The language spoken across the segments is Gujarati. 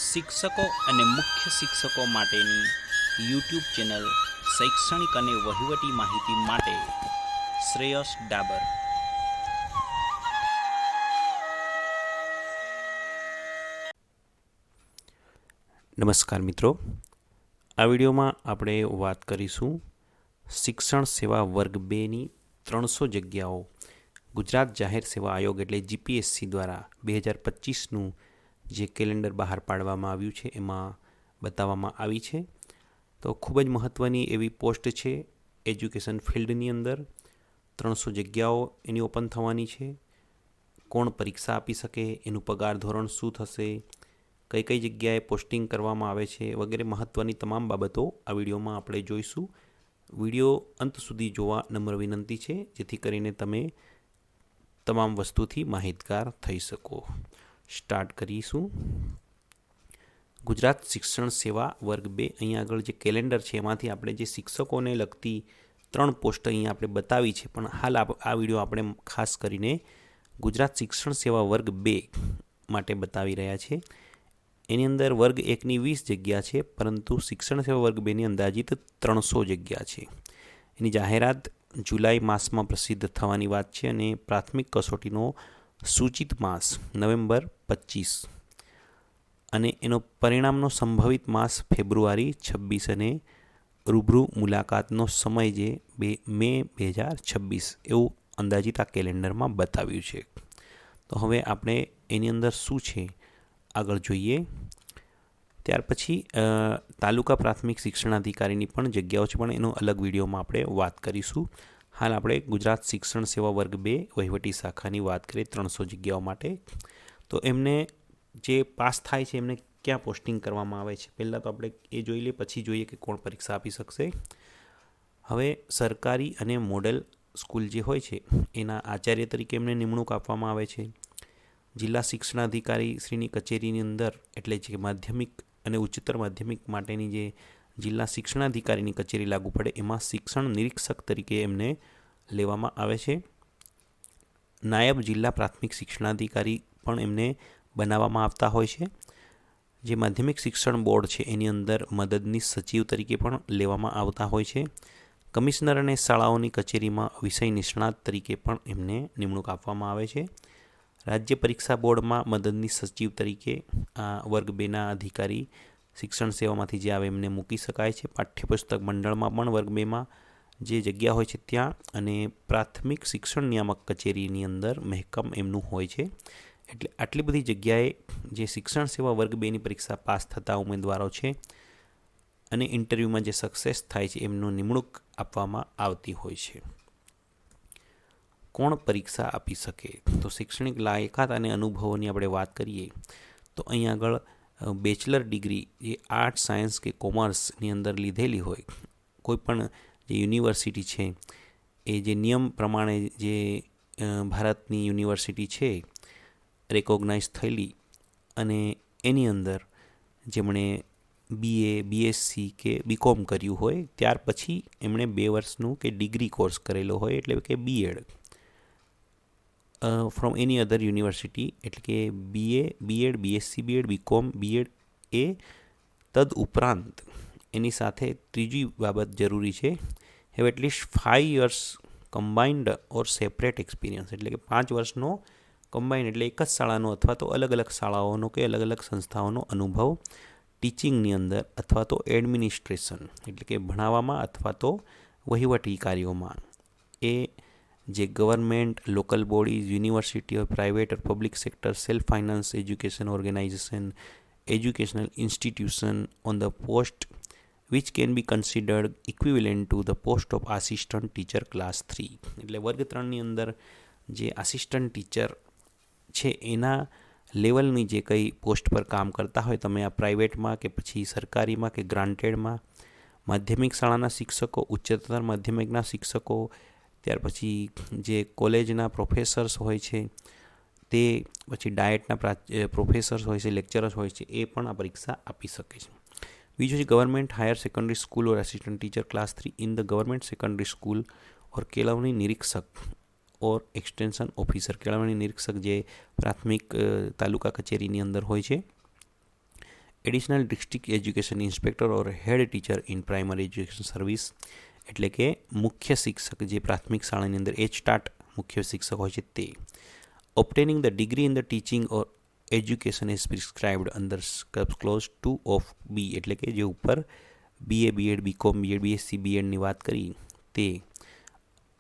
શિક્ષકો અને મુખ્ય શિક્ષકો માટેની યુટ્યુબ ચેનલ શૈક્ષણિક અને વહીવટી માહિતી માટે શ્રેયસ ડાબર. નમસ્કાર મિત્રો, આ વિડીયોમાં આપણે વાત કરીશું શિક્ષણ સેવા વર્ગ 2ની 300 જગ્યાઓ ગુજરાત જાહેર સેવા આયોગ એટલે જીપીએસસી દ્વારા 2025નું જે કેલેન્ડર બહાર પાડવામાં આવ્યું છે એમાં બતાવવામાં આવી છે. તો ખૂબ જ મહત્ત્વની એવી પોસ્ટ છે એજ્યુકેશન ફિલ્ડની અંદર. 300 જગ્યાઓ એની ઓપન થવાની છે. કોણ પરીક્ષા આપી શકે, એનું પગાર ધોરણ શું થશે, કઈ કઈ જગ્યાએ પોસ્ટિંગ કરવામાં આવે છે વગેરે મહત્ત્વની તમામ બાબતો આ વિડીયોમાં આપણે જોઈશું. વિડીયો અંત સુધી જોવા નમ્ર વિનંતી છે, જેથી કરીને તમે તમામ વસ્તુથી માહિતગાર થઈ શકો. સ્ટાર્ટ કરીશું. ગુજરાત શિક્ષણ સેવા વર્ગ 2 અહીંયા આગળ જે કેલેન્ડર છે એમાંથી આપણે જે શિક્ષકોને લગતી 3 પોસ્ટ અહીંયા આપણે બતાવી છે, પણ હાલ આ વિડીયો આપણે ખાસ કરીને ગુજરાત શિક્ષણ સેવા વર્ગ 2 માટે બતાવી રહ્યા છે. એની અંદર વર્ગ 1ની 20 જગ્યા છે, પરંતુ શિક્ષણ સેવા વર્ગ 2ની અંદાજિત 300 જગ્યા છે. એની જાહેરાત જુલાઈ માસમાં પ્રસિદ્ધ થવાની વાત છે અને પ્રાથમિક કસોટીનો સૂચિત માસ નવેમ્બર 25 અને એનો પરિણામનો સંભવિત માસ ફેબ્રુઆરી 26 અને રૂબરૂ મુલાકાતનો સમય જે મે 2026 એવું અંદાજિત આ કેલેન્ડરમાં બતાવ્યું છે. તો હવે આપણે એની અંદર શું છે આગળ જોઈએ. ત્યાર પછી તાલુકા પ્રાથમિક શિક્ષણાધિકારીની પણ જગ્યાઓ છે, પણ એનો અલગ વિડીયોમાં આપણે વાત કરીશું. હાલ આપણે ગુજરાત શિક્ષણ સેવા વર્ગ 2 વહીવટી શાખાની વાત કરીએ 300 જગ્યાઓ માટે. તો એમને જે પાસ થાય છે એમને ક્યાં પોસ્ટિંગ કરવામાં આવે છે, પહેલાં તો આપણે એ જોઈ લઈએ, પછી જોઈએ કે કોણ પરીક્ષા આપી શકશે. હવે સરકારી અને મોડેલ સ્કૂલ જે હોય છે એના આચાર્ય તરીકે એમને નિમણૂક આપવામાં આવે છે. જિલ્લા શિક્ષણાધિકારી શ્રીની કચેરીની અંદર, એટલે જે માધ્યમિક અને ઉચ્ચતર માધ્યમિક માટેની જે જિલ્લા શિક્ષણાધિકારીની કચેરી લાગુ પડે એમાં શિક્ષણ નિરીક્ષક તરીકે એમને લેવામાં આવે છે. નાયબ જિલ્લા પ્રાથમિક શિક્ષણાધિકારી પણ એમને બનાવવામાં આવતા હોય છે. જે માધ્યમિક શિક્ષણ બોર્ડ છે એની અંદર મદદનીશ સચિવ તરીકે પણ લેવામાં આવતા હોય છે. કમિશનર અને શાળાઓની કચેરીમાં વિષય નિષ્ણાત તરીકે પણ એમને નિમણૂક આપવામાં આવે છે. રાજ્ય પરીક્ષા બોર્ડમાં મદદનીશ સચિવ તરીકે આ વર્ગ 2ના અધિકારી શિક્ષણ સેવામાંથી જે આવે એમને મૂકી શકાય છે. પાઠ્યપુસ્તક મંડળમાં પણ વર્ગ 2માં જે જગ્યા હોય છે ત્યાં, અને પ્રાથમિક શિક્ષણ નિયામક કચેરીની અંદર મહેકમ એમનું હોય છે. એટલે આટલી બધી જગ્યાએ જે શિક્ષણ સેવા વર્ગ 2ની પરીક્ષા પાસ થતા ઉમેદવારો છે અને ઇન્ટરવ્યૂમાં જે સક્સેસ થાય છે એમનું નિમણૂક આપવામાં આવતી હોય છે. કોણ પરીક્ષા આપી શકે, તો શૈક્ષણિક લાયકાત અને અનુભવોની આપણે વાત કરીએ તો અહીં આગળ બેચલર ડિગ્રી જે આર્ટ્સ, સાયન્સ કે કોમર્સની અંદર લીધેલી હોય, કોઈપણ જે યુનિવર્સિટી છે એ જે નિયમ પ્રમાણે જે ભારતની યુનિવર્સિટી છે રેકોગ્નાઇઝ થયેલી, અને એની અંદર જેમણે BA, BSc કે BCom કર્યું હોય ત્યાર પછી એમણે 2 વર્ષનું કે ડિગ્રી કોર્સ કરેલો હોય, એટલે કે BEd from any other university, એટલે કે BA, BEd, BSc, BEd, BCom, BEd એ તદ ઉપરાંત એની સાથે ત્રીજી બાબત જરૂરી છે, have at least 5 years combined or separate experience, એટલે કે 5 વર્ષનો કમ્બાઇન્ડ એટલે એક જ શાળાનો અથવા તો અલગ અલગ શાળાઓનો કે અલગ અલગ સંસ્થાઓનો અનુભવ ટીચિંગની અંદર અથવા તો એડમિનિસ્ટ્રેશન એટલે કે ભણાવવામાં અથવા તો વહીવટી કાર્યોમાં. એ જે government, local bodies, university or private or public sector, self finance education organisation, educational institution on the post which can be considered equivalent to the post of assistant teacher class 3. એટલે વર્ગ 3ની અંદર જે આસિસ્ટન્ટ ટીચર છે એના લેવલની જે કંઈ પોસ્ટ પર કામ કરતા હોય, તમે આ પ્રાઇવેટમાં કે પછી સરકારીમાં કે ગ્રાન્ટેડમાં, માધ્યમિક શાળાના શિક્ષકો, ઉચ્ચતર માધ્યમિકના શિક્ષકો, ત્યાર પછી જે કોલેજના પ્રોફેસર્સ હોય છે તે, પછી ડાયટના પ્રોફેસર્સ હોય છે, લેક્ચરર્સ હોય છે, એ પણ આ પરીક્ષા આપી શકે છે. બીજું છે government higher secondary school or assistant teacher class 3 in the government secondary school or કેળવણી નિરીક્ષક ઓર એક્સટેન્શન ઓફિસર. કેળવણી નિરીક્ષક જે પ્રાથમિક તાલુકા કચેરીની અંદર હોય છે additional district education inspector or head teacher in primary education service, એટલે કે મુખ્ય શિક્ષક જે પ્રાથમિક શાળાની અંદર HTAT મુખ્ય શિક્ષક હોય છે તે. Obtaining the degree in the teaching or education is prescribed under clause 2 of B, એટલે કે જે ઉપર BA BEd BCom BEd BSc BEdની વાત કરી તે,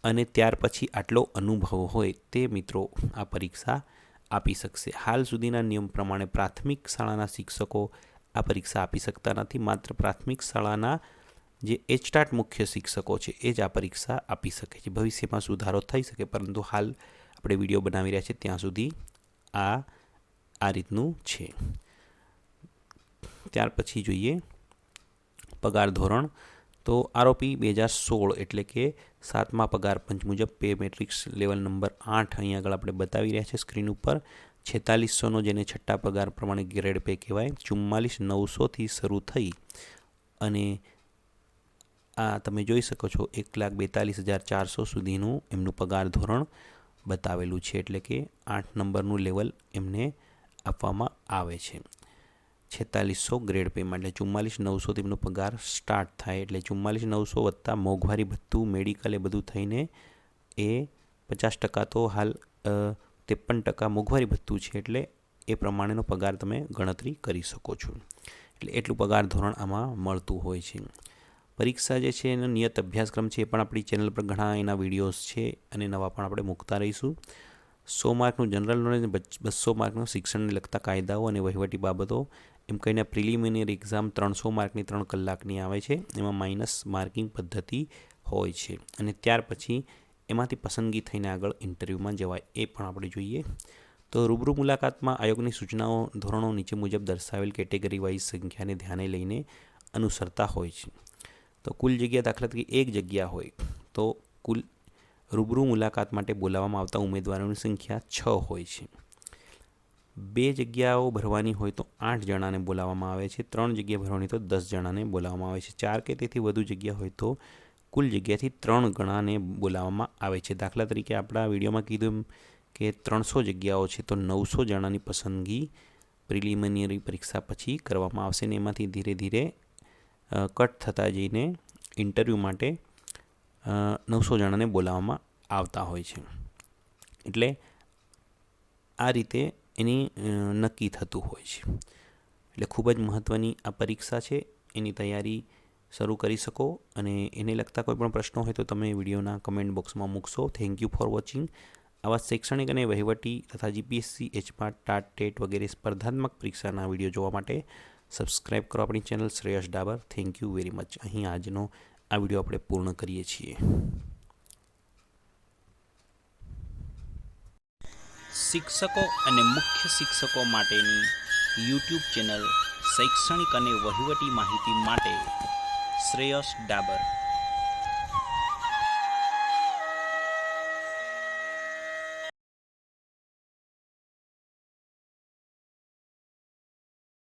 અને ત્યાર પછી આટલો અનુભવ હોય તે મિત્રો આ પરીક્ષા આપી શકશે. હાલ સુધીના નિયમ પ્રમાણે પ્રાથમિક શાળાના શિક્ષકો આ પરીક્ષા આપી શકતા નથી. માત્ર પ્રાથમિક શાળાના જે HTAT મુખ્ય શિક્ષકો છે એ જ આ પરીક્ષા આપી શકે છે. ભવિષ્યમાં સુધારો થઈ શકે, પરંતુ હાલ આપણે વિડીયો બનાવી રહ્યા છીએ ત્યાં સુધી આ રીતનું છે. ત્યાર પછી જોઈએ પગાર ધોરણ. તો આરોપી 2016 એટલે કે 7મા પગાર પંચ મુજબ પે મેટ્રિક્સ લેવલ નંબર 8 અહીં આગળ આપણે બતાવી રહ્યા છે સ્ક્રીન ઉપર. 4600નો જેને છઠ્ઠા પગાર પ્રમાણે ગ્રેડ પે કહેવાય, 44900થી શરૂ થઈ અને આ તમે જોઈ શકો છો 1,42,400 સુધીનું એમનું પગાર ધોરણ બતાવેલું છે, એટલે કે 8 નંબરનું લેવલ એમને આપવામાં આવે છે. 4600 ગ્રેડ પે માટે 44900થી એમનો પગાર સ્ટાર્ટ થાય, એટલે 44900 વત્તા મોંઘવારી ભથ્થું મેડિકલ એ બધું થઈને એ 50% તો હાલ 53% મોંઘવારી ભથ્થું છે, એટલે એ પ્રમાણેનો પગાર તમે ગણતરી કરી શકો છો. એટલે એટલું પગાર ધોરણ આમાં મળતું હોય છે. પરીક્ષા જે છે એનો નિયત અભ્યાસક્રમ છે એ પણ આપણી ચેનલ પર ઘણા એના વિડીયોઝ છે અને નવા પણ આપણે મૂકતા રહીશું. 100 માર્કનું જનરલ નોલેજ, 200 માર્કનું શિક્ષણને લગતા કાયદાઓ અને વહીવટી બાબતો એમ કહીને પ્રિલિમિનરી એક્ઝામ 300 માર્કની 3 કલાકની આવે છે. એમાં માઇનસ માર્કિંગ પદ્ધતિ હોય છે અને ત્યાર પછી એમાંથી પસંદગી થઈને આગળ ઇન્ટરવ્યૂમાં જવાય, એ પણ આપણે જોઈએ. તો રૂબરૂ મુલાકાતમાં આયોગની સૂચનાઓ ધોરણો નીચે મુજબ દર્શાવેલ કેટેગરી વાઇઝ સંખ્યાને ધ્યાને લઈને અનુસરતા હોય છે. તો કુલ જગ્યા દાખલા તરીકે 1 જગ્યા હોય તો કુલ રૂબરૂ મુલાકાત માટે બોલાવવામાં આવતા ઉમેદવારોની સંખ્યા 6 હોય છે. 2 જગ્યાઓ ભરવાની હોય તો 8 જણાને બોલાવવામાં આવે છે. 3 જગ્યા ભરવાની તો 10 જણાને બોલાવવામાં આવે છે. 4 કે તેથી વધુ જગ્યા હોય તો કુલ જગ્યાથી 3 ગણાને બોલાવવામાં આવે છે. દાખલા તરીકે આપણા વિડીયોમાં કીધું એમ કે 300 જગ્યાઓ છે તો 900 જણાની પસંદગી પ્રિલિમિનરી પરીક્ષા પછી કરવામાં આવશે ને એમાંથી ધીરે ધીરે કટ થતા જઈને ઇન્ટરવ્યૂ માટે 900 જણાને બોલાવવામાં આવતા હોય છે. એટલે આ રીતે એની નક્કી થતું હોય છે. એટલે ખૂબ જ મહત્ત્વની આ પરીક્ષા છે, એની તૈયારી શરૂ કરી શકો અને એને લગતા કોઈ પણ પ્રશ્નો હોય તો તમે વિડીયોના કમેન્ટ બોક્સમાં મૂકશો. Thank you for watching. આવા શૈક્ષણિક અને વહીવટી તથા GPSC, HMAT, TAT, TET વગેરે સ્પર્ધાત્મક પરીક્ષાના વિડીયો જોવા માટે સબસ્ક્રાઈબ કરો આપણી channel Shreyas Dabur. Thank you very much. અહીં આજનો આ વિડીયો આપણે પૂર્ણ કરીએ છીએ. શિક્ષકો અને મુખ્ય શિક્ષકો માટેની YouTube ચેનલ શૈક્ષણિક અને વહીવટી માહિતી માટે શ્રેયસ ડાબર.